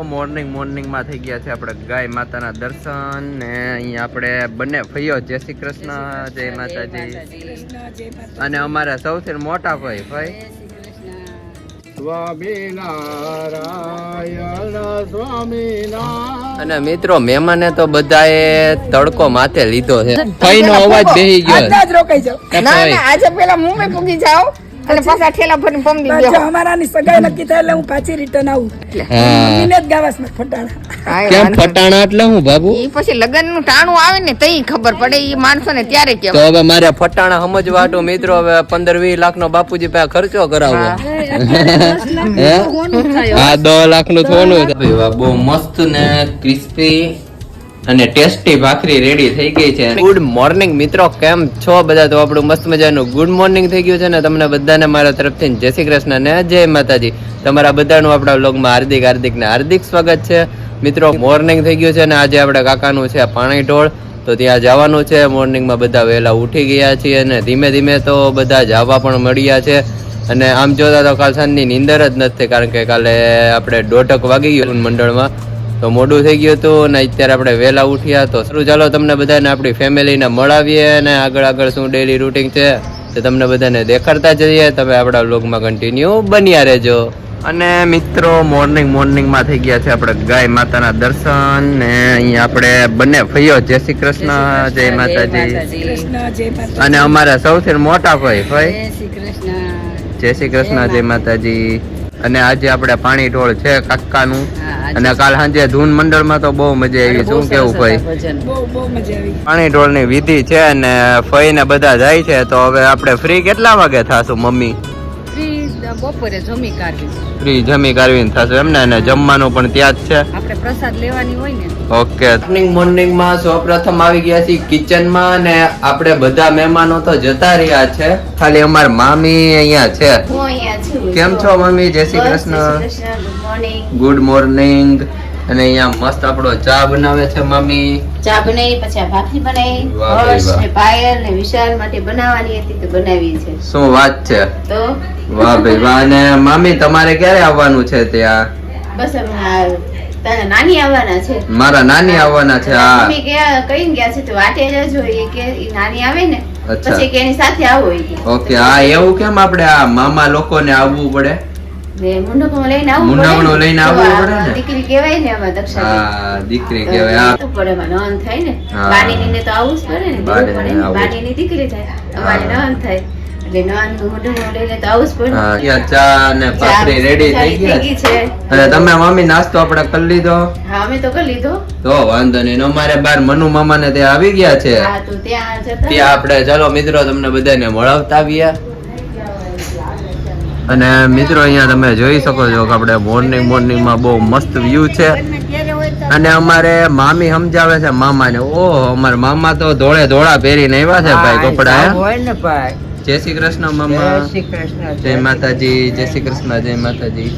Morning માં થઈ ગયા છે આપણે ગાય માતાના દર્શન ને અહીંયા આપણે બંને ભાઈઓ જય શ્રી કૃષ્ણ જય માતાજી અને અમારા સૌથી મોટા ભાઈ અને મિત્રો મહેમાને તો બધાએ તડકો માથે લીધો છે ભાઈનો અવાજ બેહી ગયો આજે પેલા મુંબઈ પૂગી જાઓ અને પાછા ઠેલા ભરીને પમદી ગયો અમારાની સગાઈ નક્કી થાય એટલે હું પાછી રિટર્ન આવું મમ્મીને જ ગાવાસ માં ફટાણા કેમ ફટાણા એટલે હું બાબુ ઈ પછી લગન નું ટાણું આવે ને તઈ ખબર પડે ઈ માણસો ને ત્યારે કેમ તો હવે મારે ફટાણા સમજવાટો મિત્રો હવે 15-20 લાખ નો બાપુજી પાસે ખર્ચો કરાવવો હા 10 લાખ નું સોનું બહુ મસ્ત ને ક્રિસ્પી અને ટેસ્ટી ભાખરી રેડી થઈ ગઈ છે. ગુડ મોર્નિંગ મિત્રો, કેમ છો બધા? તો આપણું મસ્ત મજાનું ગુડ મોર્નિંગ થઈ ગયું છે ને તમને બધાને મારા તરફથી જય શ્રી કૃષ્ણ ને જય માતાજી. તમારા બધાનું આપણા વ્લોગમાં હાર્દિક સ્વાગત છે. મિત્રો મોર્નિંગ થઈ ગયું છે ને આજે આપણે કાકાનું છે પાણી ઢોળ, તો ત્યાં જવાનું છે. મોર્નિંગમાં બધા વહેલા ઉઠી ગયા છીએ અને ધીમે ધીમે તો બધા જવા પણ મળ્યા છે. અને આમ જોતા તો કાલ સાંજની નીંદર જ નથી, કારણ કે કાલે આપણે 1:30 વાગી ગયું મંડળમાં, તો મોડું થઈ ગયું હતું અને અત્યારે આપણે વહેલા ઉઠ્યા. તો શરૂ ચાલો તમને બધાને આપણી ફેમિલીને મળાવીએ અને આગળ શું ડેલી રૂટીન છે તે તમને બધાને દેખાડતા જઈએ. તમે આપણા વ્લોગમાં કન્ટિન્યુ બન્યા રહેજો. અને મિત્રો મોર્નિંગમાં થઈ ગયા છે આપણે ગાય માતાના દર્શન ને અહીંયા આપણે બંને ભાઈઓ જય શ્રી કૃષ્ણ જય માતાજી અને અમારા સૌથી મોટા ભાઈ જય શ્રી કૃષ્ણ જય માતાજી. અને આજે આપણે પાણી ઢોળ છે કાકાનું અને કાલ સાંજે ધૂન મંડળમાં તો બહુ મજા આવી. શું કેવું ભાઈ? પાણી ઢોળ ની વિધિ છે અને ફઈ ને બધા જાય છે. તો હવે આપણે ફ્રી કેટલા વાગે થાશું મમ્મી? બપોરે ફ્રી જમી કાઢવીને થશે એમ ને? અને જમવાનું પણ ત્યાં જ છે, આપણે પ્રસાદ લેવાની હોય ને. ઓકે. મોર્નિંગમાં સૌપ્રથમ આવી ગયા છીએ કિચનમાં અને આપણે બધા મહેમાનો તો જતા રહ્યા છે, ખાલી અમાર મામી અહીંયા છે. કેમ છો મમ્મી? જય શ્રી કૃષ્ણ. Good morning. અને અહીંયા મસ્ત આપણો ચા બનાવે છે મમ્મી. ચા બનાવી, પછી આ ભાખરી બનાવી, હર્ષ ને પાયલ ને વિશાલ માટે બનાવવાની હતી તો બનાવી છે. શું વાત છે! તો વાહ ભાઈ વાહ. અને મામી તમારે ક્યારે આવવાનું છે ત્યાં? બસ તારા નાની આવવાના છે. મારા નાની આવવાના છે. હા, મમ્મી કઈ ગયા છે તો વાટે જજો, એ કે ઈ નાની આવે ને પછી કે એની સાથે આવો. ઓકે. હા, એવું કેમ આપણે આ મામા લોકોને આવવું પડે? મુંડકણું લઈને આવવું પડે ને. દીકરી કહેવાય ને આમાં દક્ષા. હા, દીકરી કહેવાય. આવવું પડે, એમાં નોન થાય ને. બાનીની ને તો આવવું જ પડે ને. બાનીની દીકરી થાય, અમારે નોન થાય એટલે નોન મુંડકણું લઈને તો આવવું જ પડે. હા, ચા અને ભાખરી રેડી થઈ ગયા છે. અને તમે મમ્મી નાસ્તો આપણે કરી લીધો? હા, અમે તો કરી લીધો. તો વાંધો નહીં. અમારે બાર મનુ મામા ને ત્યાં આવી ગયા છે. હા, તો ત્યાં જતા ત્યાં આપણે ચાલો મિત્રો તમને બધાને મળાવતા આવ્યા. અને મિત્રો અહીંયા તમે જોઈ શકો છો કે આપણે મોર્નિંગમાં બહુ મસ્ત વ્યૂ છે. અને અમારે મામી સમજાવે છે મામાને. ઓહો, અમારા મામા તો ધોળા પહેરીને આવ્યા છે ભાઈ કપડા. જય શ્રી કૃષ્ણ મામા. જય માતાજી. જય શ્રી કૃષ્ણ જય માતાજી.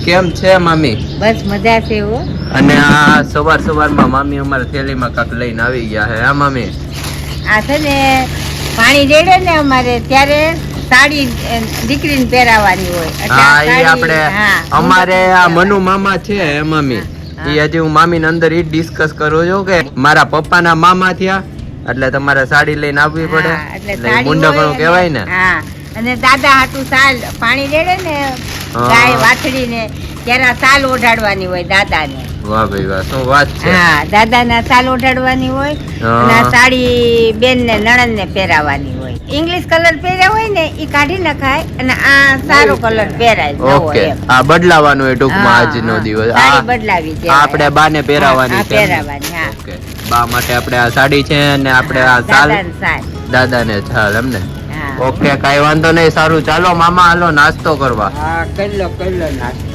કેમ છે મામી? બસ મજા છે. અને આ સવારમાં મામી અમારે થેલીમાં કાક લઈને આવી ગયા છે. હા મામી, આ છે ને પાણી રેડે ને અમારે ત્યારે સાડી દીકરીને પહેરાવાની હોય. હા, એ આપણે અમારે આ મનુ મામા છે મામી, એ હજી હું મામી ને અંદર ઈ ડિસ્કસ કરું છું કે મારા પપ્પાના મામા થયા એટલે તમારે સાડી લઈને આવવી પડે. એટલે મુંડકણું કહેવાય ને. હા, અને દાદા હાટું સાલ પાણી રેડે ને ગાય વાછડી ને ત્યારે સાલ ઓઢાડવાની હોય દાદાને. વાહ ભાઈ વાહ, શું વાત છે! હા, દાદાના સાલ ઓઢાડવાની હોય અને સાડી બેન ને નણંદ ને પહેરાવાની હોય. ઇંગ્લિશ કલર પહેર્યા હોય ને ઈ કાઢી નખાય અને આ સારો કલર પહેરાય. ઓકે, આ બદલાવાનું હોય ટૂંકમાં આજનો દિવસ. સાડી બદલાવી છે આપણે બાને પહેરાવાની છે. પહેરાવાની. હા, ઓકે. બા માટે આપણે આ સાડી છે અને આપણે આ સાલ દાદાને છાલ એમ ને. ઓકે, કઈ વાંધો નહીં. સારું, ચાલો મામા હાલો નાસ્તો કરવા. હા, કરી લો નાસ્તો.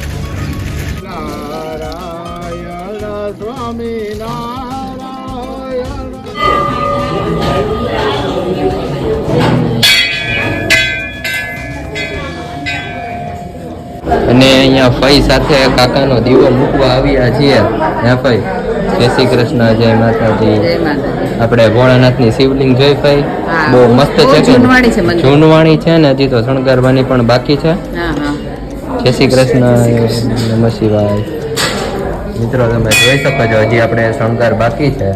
અને અહીંયા ફઈ સાથે કાકાનો દીવો મૂકવા આવ્યા છીએ. હે ફઈ? જય શ્રી કૃષ્ણ જય માતાજી. આપણે ભોળાનાથની શિવલિંગ જોઈ ફઈ? બહુ મસ્ત છે. જૂનવાણી છે ને, હજી તો શણગારવાની પણ બાકી છે. જય શ્રી કૃષ્ણ, નમઃ શિવાય. મિત્રો તમે જોઈ શકો છો હજી આપણે શણગાર બાકી છે.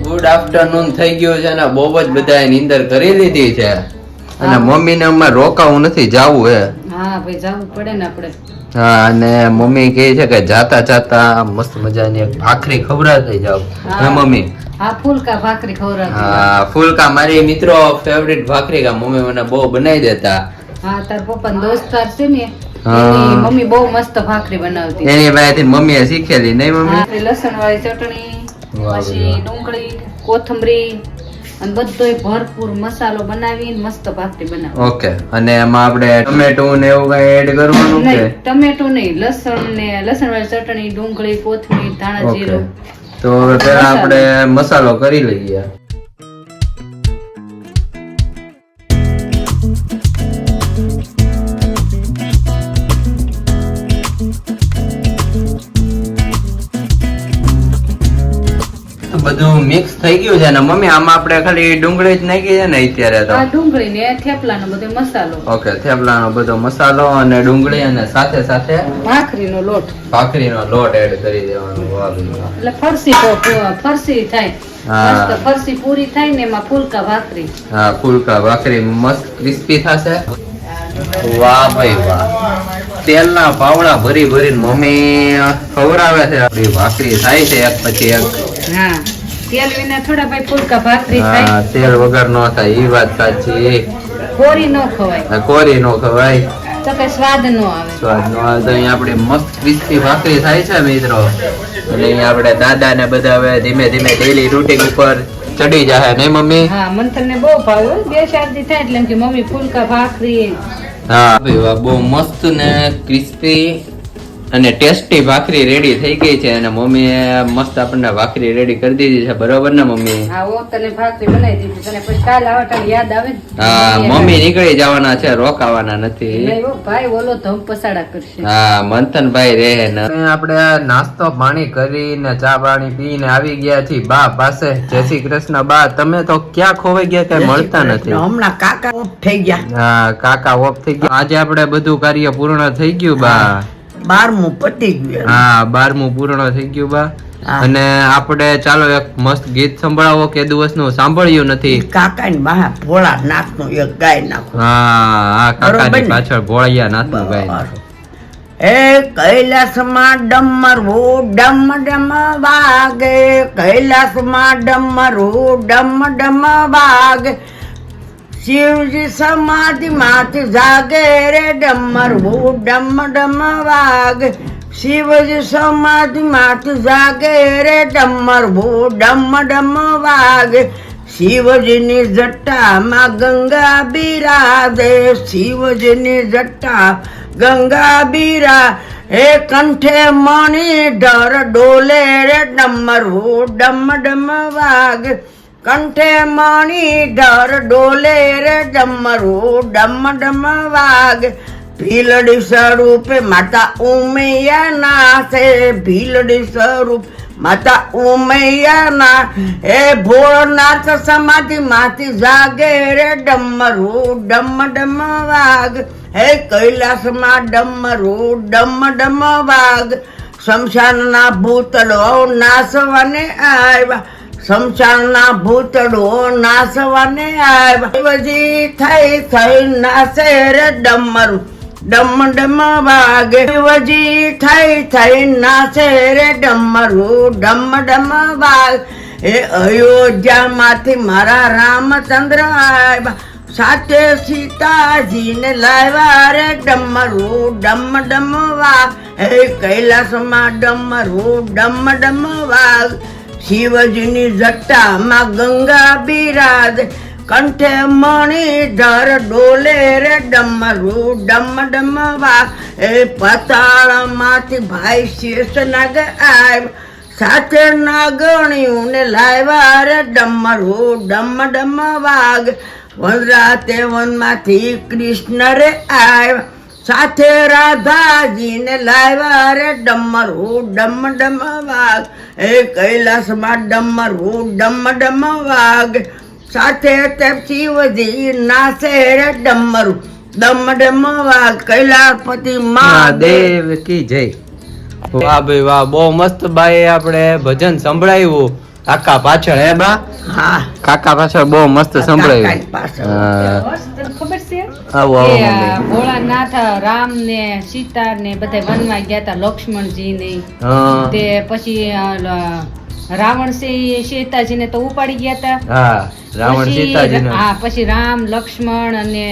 ગુડ આફ્ટરનૂન થઈ ગયું છે અને બહુ જ બધા નીંદર કરી લીધી છે અને મમ્મીને અમારે રોકાવું નથી, જાવું હે. હા ભાઈ જાવું પડે ને આપણે. હા, અને મમ્મી કહે છે કે જાતા જાતા મસ્ત મજાની એક ભાખરી ખવડાવતી જાવ. હે મમ્મી? હા, ફૂલકા ભાખરી ખવડાવતી. હા, ફૂલકા મારી મિત્રો ફેવરિટ ભાખરી કા મમ્મી મને બહુ બનાવી દેતા. હા, તાર પપ્પા દોસ્તાર છે ને એની મમ્મી બહુ મસ્ત ભાખરી બનાવતી. એની પાસેથી મમ્મીએ શીખેલી નહીં મમ્મી? લસણ વાળી ચટણી, પછી ડુંગળી, કોથમરી અને બધોય ભરપૂર મસાલો બનાવીને મસ્ત ભાખરી બનાવે. ઓકે, અને એમાં આપણે ટમેટો ને એવું કઈ એડ કરવાનું કે? ટમેટો નહીં, લસણ વાળી ચટણી, ડુંગળી, કોથમીર, ધાણા જીરું. તો હવે પહેલા આપણે મસાલો કરી લઈએ. બધું મિક્સ થઈ ગયું છે ને મમ્મી? આમાં આપણે ખાલી ડુંગળી જ નાખી છે ને અત્યારે તો? ડુંગળી ને થેપલાનો બધો મસાલો. ઓકે, થેપલાનો બધો મસાલો અને ડુંગળી અને સાથે સાથે ભાખરીનો લોટ એડ કરી દેવાનો. એટલે ફરસી થાય. મસ્ત ફરસી પૂરી થાય ને એમાં ફૂલકા ભાખરી. હા, ફૂલકા ભાખરી મસ્ત ક્રિસ્પી થશે. વાહ ભાઈ વાહ, તેલના પાવડા ભરી ભરીને મમ્મી ખવડાવે છે. આપણી ભાખરી થાય છે એક પછી એક. હા, તેલ વિના થોડા ભાઈ ફૂલકા ભાખરી થાય. હા, તેલ વગર નો થાય, ઈ વાત સાચી. કોરી નો ખવાય. કોરી નો ખવાય તો કઈ સ્વાદ નો આવે. સ્વાદ નો આવે. તો અહીંયા આપણી મસ્ત ક્રિસ્પી ભાખરી થાય છે મિત્રો. અને અહીંયા આપણે દાદા ને બધા હવે ધીમે ધીમે ડેલી રૂટીન ઉપર ચડી જાય ને મમ્મી? હા, મંથન ને બહુ ભાવે. 2-4 દી થાય એટલે એમ કે મમ્મી ફૂલકા ભાખરી. હા ભાઈ, બહુ મસ્ત ને ક્રિસ્પી અને ટેસ્ટી ભાખરી રેડી થઈ ગઈ છે અને મમ્મીએ મસ્ત આપણને ભાખરી રેડી કરી દીધી છે. બરોબર ને મમ્મી? હા, ઓ તને ભાખરી બનાવી દીધી. તને પછી કાલ આવટાની યાદ આવે ને? હા, મમ્મી નીકળી જવાના છે, રોકાવાના નથી. નહીં હો ભાઈ, ઓલો ધમ પસાડા કરશે. હા, મંથનભાઈ રહે ને. આપણે નાસ્તો પાણી કરીને ચા પાણી પીને આવી ગયા છીએ બા પાસે. જય શ્રી કૃષ્ણ બા, તમે તો ક્યાં ખોવાઈ ગયા, કઈ મળતા નથી? હમણાં કાકા ઓફ થઈ ગયા. હા, કાકા ઓફ થઈ ગયા. આજે આપણે બધું કાર્ય પૂર્ણ થઈ ગયું બા. 12મું પતી ગયું. હા, 12મું પૂર્ણ થઈ ગયું બા. હા. અને આપણે ચાલો એક મસ્ત ગીત સંભળાવો કે દિવસનું સાંભળ્યું નથી. કાકા ની બહાર ભોળા નાથ નું એક ગાય નાખો. હા, કાકાની બરોબર ને? પાછળ ભોળિયા નાથનું ગાય. એ કૈલાસમાં ડમરું ડમ ડમ વાગે, કૈલાસમાં ડમરું ડમ ડમ વાગે, શિવજી સમાધિ માંથી જાગે રે ડમરું ડમ ડમ વાગે, શિવજી સમાધિ માંથી જાગે રે ડમરું ડમ ડમ વાગે, શિવજીની જટામાં ગંગા બિરાજે, શિવજીની જટા ગંગા બિરા, હે કંઠે મણી ઢર ડોલે રે ડમરું ડમ ડમ વાગે, કંઠે મણી ઢર ડોલે રે ડમરું ડમ ડમ વાગે, ભીલડી સ્વરૂપે માતા ઉમૈયા નાથે, ભીલડી સ્વરૂપ માતા ઉમૈયા ના, હે ભોળનાથ સમાધિ માંથી જાગે રે ડમરું ડમ ડમ વાગ, હે કૈલાસમાં ડમરું ડમ ડમ વાગ, શમશાનના ભૂતળો નાસવાને આવ્યા, શમશાનના ભૂતળો નાસવાને આવ્યા, શિવજી થઈ નાસે રે ડમરું ડમ ડમ વાગે, શિવજી થઈ નાસે રે ડમરું ડમ ડમ વાગે, એ અયોધ્યા માંથી મારા રામચંદ્ર આવ્યા, સાથે સીતાજીને લાવ્યા રે ડમરું ડમ ડમ વાગ, હે કૈલાસમાં ડમરું ડમ ડમ વાગ, શિવજીની જટામાં ગંગા બિરાજે, કંઠે મણી ઢર ડોલે રે ડમરું ડમ ડમ વાગ, એ પતાળમાંથી ભાઈ શેષ નાગ આવ્યા, સાથે નાગણીયું ને લાવ્યા રે ડમરું ડમ ડમ વાગ, વનરાતે વનમાંથી કૃષ્ણ રે આવ્યા, સાથે રાધાજીને લાવ્યા રે ડમરું ડમ ડમ વાગ, એ કૈલાસમાં ડમરું ડમ ડમ વાગ, સાથે તે શિવજી નાસે રે ડમરું ડમ ડમ વાગ કૈલાસપતિ મહાદેવ. મહાદેવ કી જય. વાહ ભાઈ વાહ, બહુ મસ્ત બાઈ આપણે ભજન સંભળાવ્યું કાકા પાછળ. હે બા? હા કાકા પાછળ બહુ મસ્ત સંભળાવ્યું. કાકાની પાછળ. હા. તને ખબર છે આવો આવો કે મમ્મી. ભોળાનાથ રામ ને સીતા ને બધા વનવા ગયા હતા, લક્ષ્મણજી ને હા તે પછી રાવણ છે એ સીતાજી ને તો ઉપાડી ગયા હતા. હા, રાવણ પછી સીતાજીને. હા, પછી રામ લક્ષ્મણ અને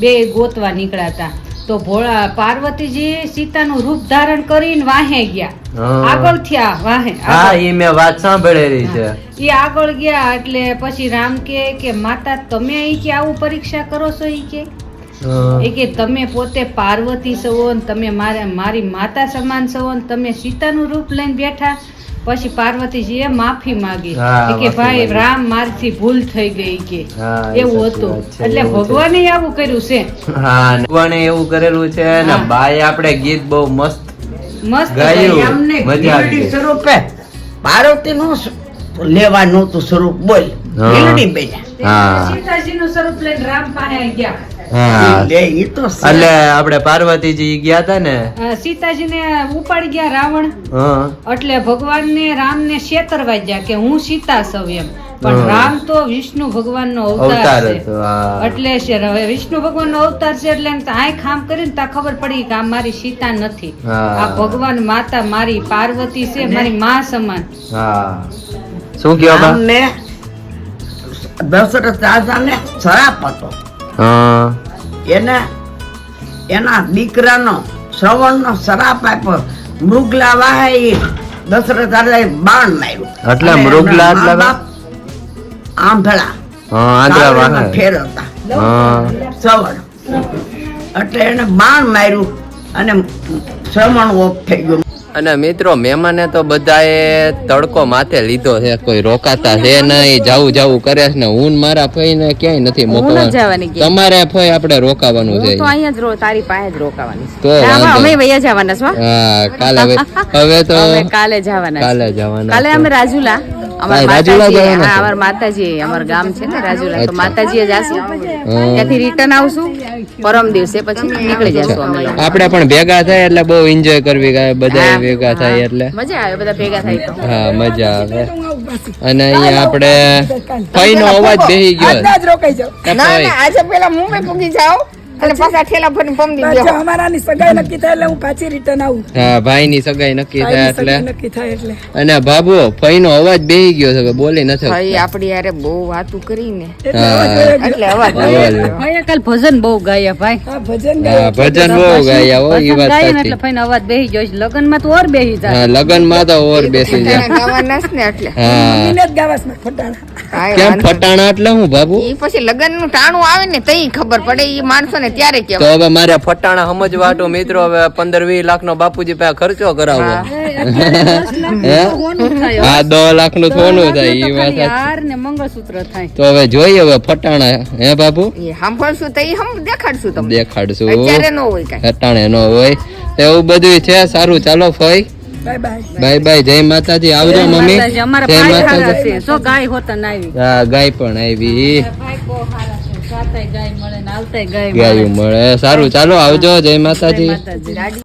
બે ગોતવા નીકળ્યા હતા. તો ભોળા પાર્વતીજી સીતાનું રૂપ ધારણ કરીને વાહે ગયા. હા. આગળ થયા વાહે હા, આગળ. ઈ મેં વાત સાંભળેલી છે. એ આગળ ગયા એટલે પછી રામ કે માતા તમે ઈ કે આવું પરીક્ષા કરો છો ઈ કે હા. એ કે તમે પોતે પાર્વતી છો ને તમે મારી માતા સમાન છો ને તમે સીતાનું રૂપ લઈને બેઠા. પછી પાર્વતીજીએ માફી માંગી હા, કે માફી ભાઈ માંગી. રામ મારથી ભૂલ થઈ ગઈ કે હા, એ એવું સાચી હતું. વાત છે, એટલે એવું છે. ભગવાને આવું કર્યું છે. હા, ને ભગવાને એવું કરેલું છે ને હા. બાઈ આપણે ગીત બહુ મસ્ત મસ્ત ગાયું. ગાયું. એમને મજા આવી ગીરડી ગઈ. સ્વરૂપે પાર્વતીનું લેવાનું હતું સ્વરૂપ બોલ હા. ગીરડી બેના હા. સીતાજીનું સ્વરૂપ લઈને રામ પાસે ગયા. હા, લે ઈ તો છે. એટલે આપણે પાર્વતીજી ગયા હતા ને. સીતાજીને ઉપાડી ગયા રાવણ. હા. એટલે ભગવાનને રામને છેતરવા ગયા કે હું સીતા સૌ એમ. પણ હા. રામ તો વિષ્ણુ ભગવાનનો અવતાર અવતાર છે. હતો. હા. એટલે હવે વિષ્ણુ ભગવાનનો અવતાર છે એટલે એમ આંખ ખામ કરીને તા ખબર પડી કે આ મારી સીતા નથી. હા. આ ભગવાન માતા મારી પાર્વતી છે, મારી માં સમાન. હા. શું કયો બા? રામને દશરથ રાજાને શ્રાપ હતો. હા. એના દીકરાનો શ્રવણનો શ્રાપ આપ્યો. મૃગલા વાહે ઈ દશરથ રાજાએ બાણ માર્યું. એટલે અને મૃગલા એના એટલે મા-બાપ આંધળા હા, આંધળા કાવડીમાં વાહે. ફેરવતા હા. શ્રવણ એટલે એને બાણ માર્યું અને શ્રવણ ઓફ થઈ ગયું. અને મિત્રો મહેમાને તો બધાએ તડકો માથે લીધો છે, કોઈ રોકાતા છે નહીં, જાવું જાવું કરે છે ને હું ને મારા ફઈ ને ક્યાંય નથી મોકલવાનું. જવાની ક્યાંય. તમારે ફઈ આપણે રોકાવાનું છે. હું તો અહીંયા જ તારી પાસે જ રોકાવાની તો છે. વાંધો અમે નહીં. વૈયા જવાના છો હા, કાલે હવે તો અમે કાલે જવાના કાલે છે. જવાના કાલે છે. અમે રાજુલા અમાર રાજુલા માતાજી જવાના હા છો? અમાર માતાજી અમાર ગામ છે ને રાજુલા તો અચ્છા. માતાજીએ જાશું ત્યાંથી રિટર્ન આવશું પરમ દિવસે પછી નીકળી જશું અમે લોકો. આપણે પણ ભેગા થાય એટલે બહુ એન્જોય કરવી બધા હા, ભેગા થાય એટલે મજા આવે બધા ભેગા થાય તો હા, મજા આવે. અને અહીંયા આપણે ફઈ નો અવાજ બેહી ગયો. ના ના આજે પેલા મુંબઈ પૂગી જાઓ અને પાછા ઠેલા ભરીને પમદી બેહો. અમારાની સગાઈ નક્કી થાય એટલે હું પાછી રિટર્ન આવું હા, ભાઈ ની સગાઈ નક્કી થાય ભાઈની એટલે સગાઈ નક્કી થાય એટલે અને બાબુ ફઈ નો અવાજ બેહી ગયો છે, બોલી નથી ભાઈ શકતા. આપડી યારે બહુ વાતું કરીને હા, એટલે અવાજ અવાજ. ભાઈએ કાલ ભજન બહુ ગાયા ભાઈ. હા ભજન હા, ભજન બહુ ગાયા હો, ઈ વાત ગાય ને સાચી. એટલે ભાઈને અવાજ બેહી ગયો છે. લગ્નમાં તો ઓર બેહી જાય. હા, લગન માં તો ઓર બેસી જાય. ગાવાના જ ને એટલે હા, મમ્મીને જ ગાવાસ માં ખોટાણા કાંઈ કેમ વાંધો ફટાણા એટલે હું બાબુ? ઈ પછી લગન નું ટાણું આવે ને તઈ ખબર પડે ઈ માણસો ને ત્યારે તો કેવાય. હવે મારે ફટાણા સમજવા હાટુ મિત્રો હવે 15-20 લાખ નો બાપુજી પાસે ખર્ચો કરાવવો. હે? હા, 10 લાખ નું સોનું થાય ઈ વાત સાચી. હાર ને મંગળસૂત્ર થાય. તો હવે જોઈએ હવે ફટાણા હે બાપુ ઈ સાંભળશું તો ઈ દેખાડશું તમને. દેખાડશું. અત્યારે નો હોય કાંઈ. ફટાણે નો હોય એવું બધું છે. સારું, ચાલો ફઈ, બાય બાય બાય બાય, જય માતાજી, આવજો મમ્મી. માતાજી, અમારા જય ભાઈ માતાજી. હારા છે. જો ગાય હોતન આવી. હા, ગાય પણ આવી, ભાઈ બહુ હારા છે. જાતાય ગાય મળે ને આવતાય ગાય ગાયું મળે. મળે. સારું, ચાલો આવજો, જય માતાજી. માતાજી.